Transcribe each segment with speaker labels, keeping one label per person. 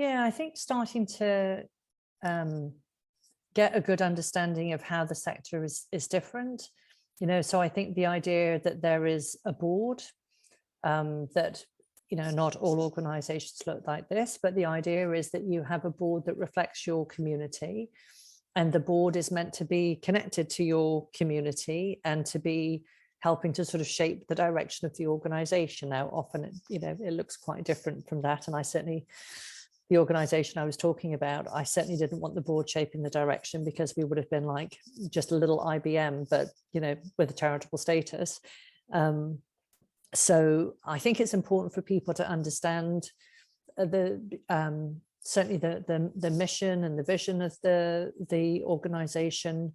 Speaker 1: Yeah, I think starting to get a good understanding of how the sector is different. So I think the idea that there is a board, that, not all organizations look like this, but the idea is that you have a board that reflects your community, and the board is meant to be connected to your community and to be helping to sort of shape the direction of the organization. Now, often, it looks quite different from that. And the organization I was talking about, I certainly didn't want the board shaping the direction, because we would have been like just a little IBM, but, with a charitable status. So I think it's important for people to understand certainly the mission and the vision of the organization,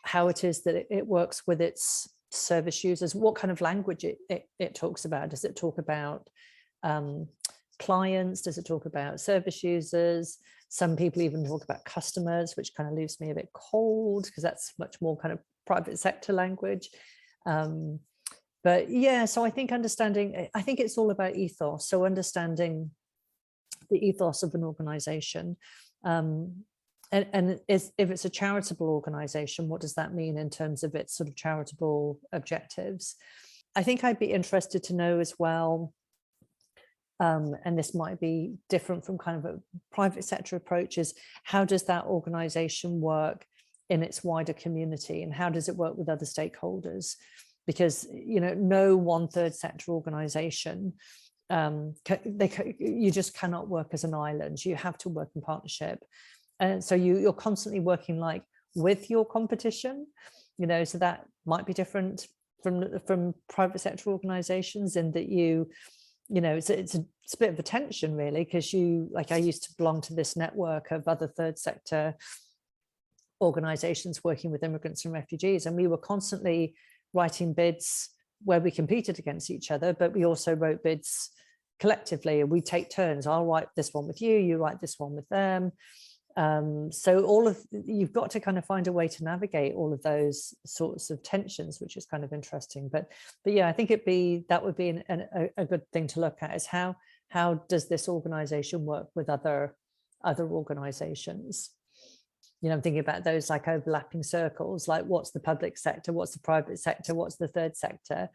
Speaker 1: how it is that it works with its service users, what kind of language it talks about. Does it talk about clients? Does it talk about service users? Some people even talk about customers, which kind of leaves me a bit cold, because that's much more kind of private sector language. But yeah, so I think I think it's all about ethos. So understanding the ethos of an organization. And if it's a charitable organization, what does that mean in terms of its sort of charitable objectives? I think I'd be interested to know as well, and this might be different from kind of a private sector approach, is how does that organization work in its wider community, and how does it work with other stakeholders? Because, no one third sector organization, you just cannot work as an island. You have to work in partnership. And so you're constantly working like with your competition, so that might be different from private sector organizations, in that it's a bit of a tension really, because I used to belong to this network of other third sector organizations working with immigrants and refugees, and we were constantly writing bids where we competed against each other, but we also wrote bids collectively, and we take turns. I'll write this one with you, you write this one with them. So you've got to kind of find a way to navigate all of those sorts of tensions, which is kind of interesting. But yeah, I think that would be a good thing to look at, is how does this organization work with other organizations? I'm thinking about those like overlapping circles, like what's the public sector, what's the private sector, what's the third sector,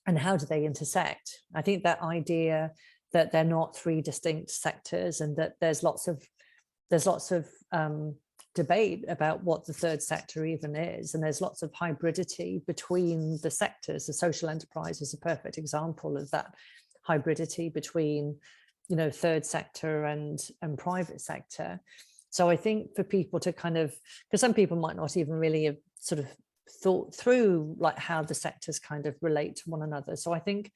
Speaker 1: and how do they intersect? I think that idea that they're not three distinct sectors, and that there's lots of debate about what the third sector even is, and there's lots of hybridity between the sectors. The social enterprise is a perfect example of that hybridity between, third sector and private sector. So I think for people to kind of, because some people might not even really have sort of thought through like how the sectors kind of relate to one another. So I think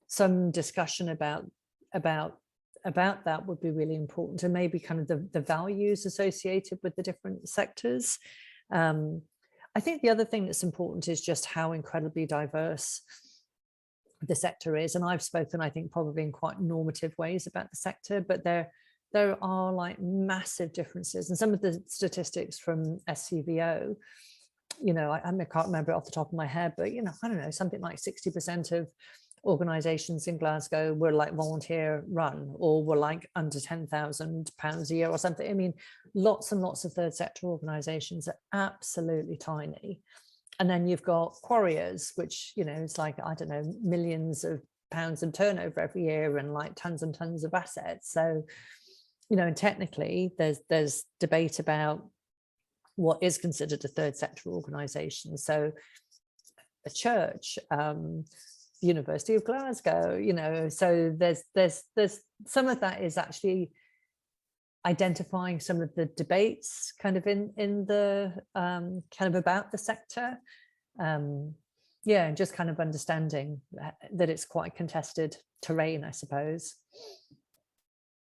Speaker 1: some discussion about that would be really important, and maybe kind of the values associated with the different sectors. I think the other thing that's important is just how incredibly diverse the sector is. And I've spoken, I think, probably in quite normative ways about the sector, but there are like massive differences. And some of the statistics from SCVO, I can't remember it off the top of my head, but, I don't know, something like 60% of organizations in Glasgow were like volunteer run, or were like under £10,000 a year or something. I mean, lots and lots of third sector organizations are absolutely tiny. And then you've got Quarriers, which, it's like, I don't know, millions of pounds in turnover every year, and like tons and tons of assets. So, and technically there's debate about what is considered a third sector organization. So a church, University of Glasgow, so there's some of that is actually identifying some of the debates kind of in the kind of about the sector. Yeah, and just kind of understanding that it's quite contested terrain, I suppose.